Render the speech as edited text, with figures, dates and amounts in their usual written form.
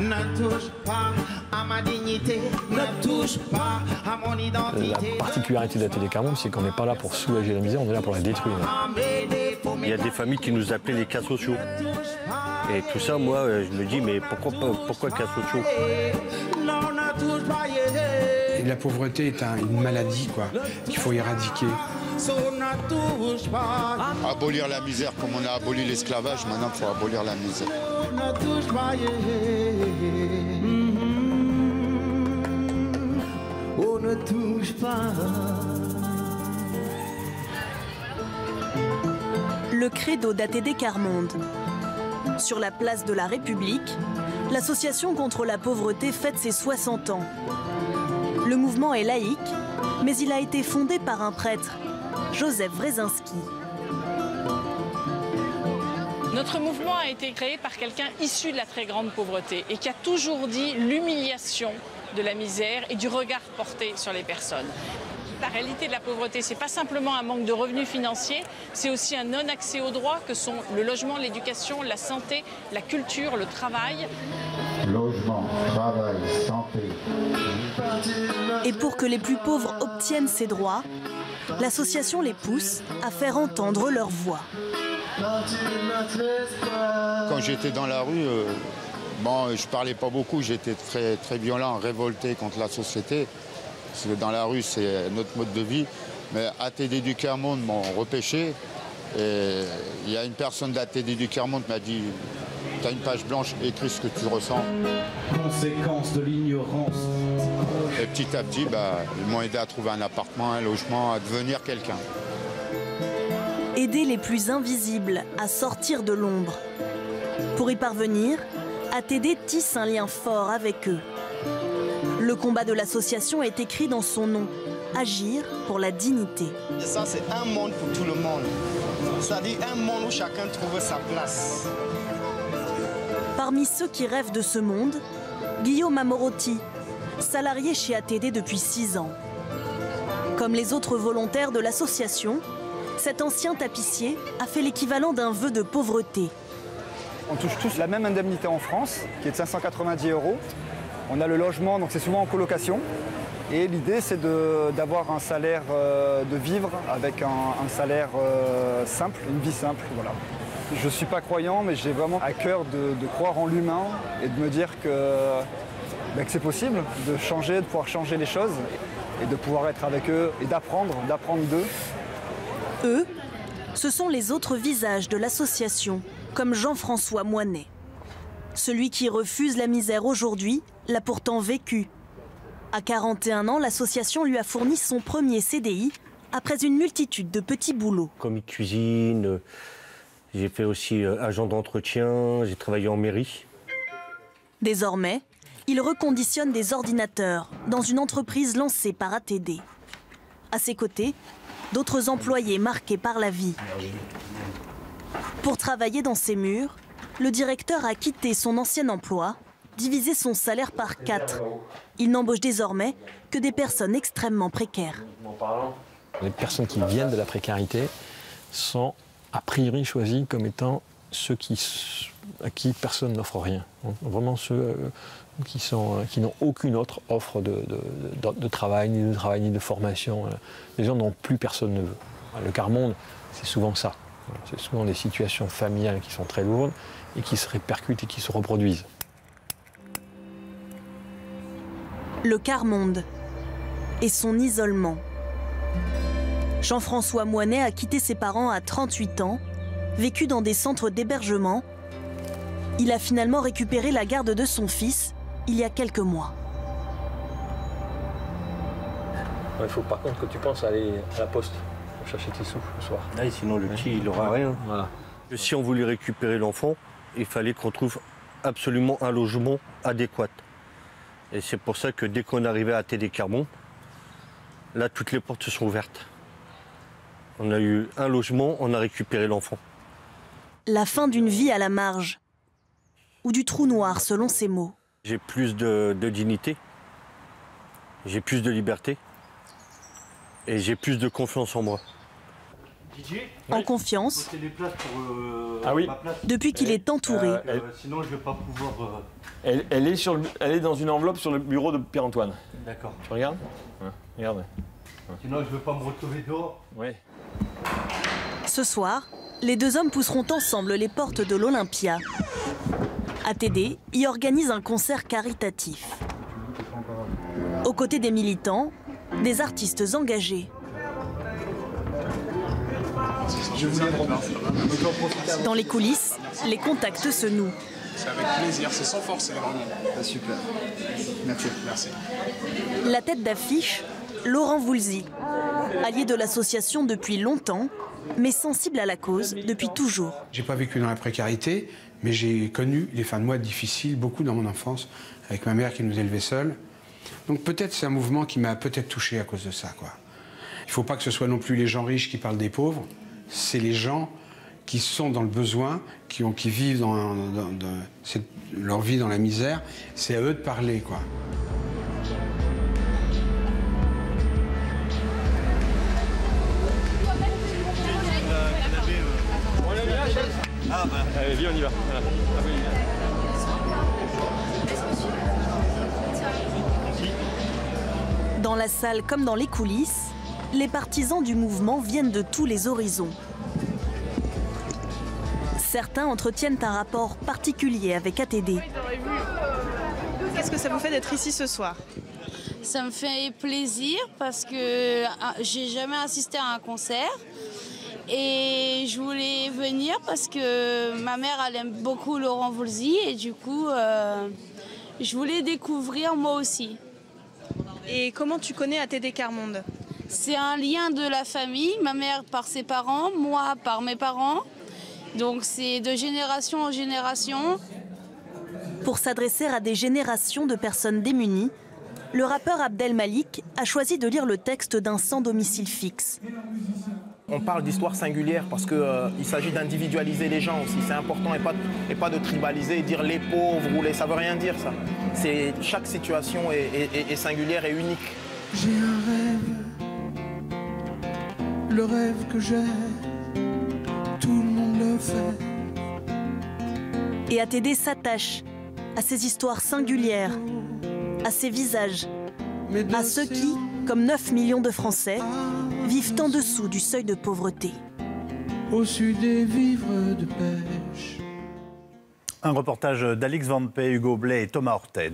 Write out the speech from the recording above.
Ne touche pas à ma dignité, ne touche pas à mon identité. La particularité d'Atelier Carmonde, c'est qu'on n'est pas là pour soulager la misère, on est là pour la détruire. Il y a des familles qui nous appelaient les cas sociaux. Et tout ça, moi, je me dis, mais pourquoi cas sociaux? Et la pauvreté est une maladie, quoi, qu'il faut éradiquer. Abolir la misère, comme on a aboli l'esclavage, maintenant il faut abolir la misère. On ne touche pas. Le credo d'ATD Carmonde. Sur la place de la République, l'association contre la pauvreté fête ses 60 ans. Le mouvement est laïque, mais il a été fondé par un prêtre, Joseph Wrezinski. Notre mouvement a été créé par quelqu'un issu de la très grande pauvreté et qui a toujours dit l'humiliation de la misère et du regard porté sur les personnes. La réalité de la pauvreté, ce n'est pas simplement un manque de revenus financiers, c'est aussi un non-accès aux droits que sont le logement, l'éducation, la santé, la culture, le travail. Logement, travail, santé. Et pour que les plus pauvres obtiennent ces droits, l'association les pousse à faire entendre leur voix. Quand j'étais dans la rue, je parlais pas beaucoup, j'étais très violent, révolté contre la société. Parce que dans la rue, c'est notre mode de vie. Mais ATD du Carmonde m'ont repêché. Et il y a une personne d'ATD du Carmonde qui m'a dit « Tu as une page blanche, écris ce que tu ressens. » Conséquence de l'ignorance. Et petit à petit, ils m'ont aidé à trouver un appartement, un logement, à devenir quelqu'un. Aider les plus invisibles à sortir de l'ombre. Pour y parvenir, ATD tisse un lien fort avec eux. Le combat de l'association est écrit dans son nom, agir pour la dignité. Et ça, c'est un monde pour tout le monde. C'est-à-dire un monde où chacun trouve sa place. Parmi ceux qui rêvent de ce monde, Guillaume Amorotti, salarié chez ATD depuis 6 ans. Comme les autres volontaires de l'association, cet ancien tapissier a fait l'équivalent d'un vœu de pauvreté. On touche tous la même indemnité en France, qui est de 590 €. On a le logement, donc c'est souvent en colocation. Et l'idée, c'est d'avoir un salaire de vivre avec un salaire simple, une vie simple. Voilà. Je ne suis pas croyant, mais j'ai vraiment à cœur de croire en l'humain et de me dire que c'est possible de changer, de pouvoir changer les choses et de pouvoir être avec eux et d'apprendre d'eux. Eux, ce sont les autres visages de l'association, comme Jean-François Moinet. Celui qui refuse la misère aujourd'hui l'a pourtant vécu. À 41 ans, l'association lui a fourni son premier CDI après une multitude de petits boulots. Commis de cuisine, j'ai fait aussi agent d'entretien, j'ai travaillé en mairie. Désormais, il reconditionne des ordinateurs dans une entreprise lancée par ATD. À ses côtés, d'autres employés marqués par la vie. Pour travailler dans ces murs, le directeur a quitté son ancien emploi, divisé son salaire par 4. Il n'embauche désormais que des personnes extrêmement précaires. Les personnes qui viennent de la précarité sont a priori choisies comme étant ceux à qui personne n'offre rien. Vraiment ceux qui n'ont aucune autre offre de travail, ni de formation. Les gens dont plus personne ne veut. Le Carmonde, c'est souvent ça. C'est souvent des situations familiales qui sont très lourdes et qui se répercutent et qui se reproduisent. Le Carmonde et son isolement. Jean-François Moinet a quitté ses parents à 38 ans, vécu dans des centres d'hébergement. Il a finalement récupéré la garde de son fils il y a quelques mois. Il faut par contre que tu penses à aller à la poste pour chercher tes sous le soir. Ah, sinon le petit, il n'aura rien. Voilà. Si on voulait récupérer l'enfant, il fallait qu'on trouve absolument un logement adéquat. Et c'est pour ça que dès qu'on arrivait à ATD Carmonde, là, toutes les portes se sont ouvertes. On a eu un logement, on a récupéré l'enfant. La fin d'une vie à la marge, ou du trou noir selon ses mots. J'ai plus de dignité, j'ai plus de liberté et j'ai plus de confiance en moi. En confiance, Ah oui. depuis qu'il est entouré. Sinon, je ne vais pas pouvoir... Elle est dans une enveloppe sur le bureau de Pierre-Antoine. D'accord. Tu regardes? Regarde. Sinon, je ne veux pas me retrouver dehors. Oui. Ce soir, les deux hommes pousseront ensemble les portes de l'Olympia. ATD y organise un concert caritatif. Aux côtés des militants, des artistes engagés. Dans les coulisses, les contacts se nouent. C'est avec plaisir, c'est sans forcer vraiment. Super. Merci. Merci. La tête d'affiche, Laurent Voulzy, allié de l'association depuis longtemps, mais sensible à la cause depuis toujours. J'ai pas vécu dans la précarité, mais j'ai connu les fins de mois difficiles, beaucoup dans mon enfance, avec ma mère qui nous élevait seuls. Donc peut-être c'est un mouvement qui m'a peut-être touché à cause de ça, quoi. Il faut pas que ce soit non plus les gens riches qui parlent des pauvres, c'est les gens qui sont dans le besoin, qui vivent leur vie dans la misère, c'est à eux de parler, quoi. Allez, viens, on y va. Voilà. Dans la salle comme dans les coulisses, les partisans du mouvement viennent de tous les horizons. Certains entretiennent un rapport particulier avec ATD. Qu'est-ce que ça vous fait d'être ici ce soir? Ça me fait plaisir parce que j'ai jamais assisté à un concert et je voulais venir parce que ma mère elle aime beaucoup Laurent Voulzy et du coup je voulais découvrir moi aussi. Et comment tu connais ATD Quart-Monde? C'est un lien de la famille, ma mère par ses parents, moi par mes parents. Donc c'est de génération en génération. Pour s'adresser à des générations de personnes démunies, le rappeur Abdel Malik a choisi de lire le texte d'un sans domicile fixe. On parle d'histoire singulière parce qu'il s'agit d'individualiser les gens aussi. C'est important et pas de tribaliser et dire les pauvres ou les... Ça veut rien dire ça. Chaque situation est singulière et unique. J'ai un rêve, le rêve que j'ai, tout le monde le fait. Et ATD s'attache à ces histoires singulières, à ces visages, à ceux qui, comme 9 millions de Français, vivent en dessous du seuil de pauvreté. Au-dessus des vivres de pêche. Un reportage d'Alix Van Pé, Hugo Blay et Thomas Orted.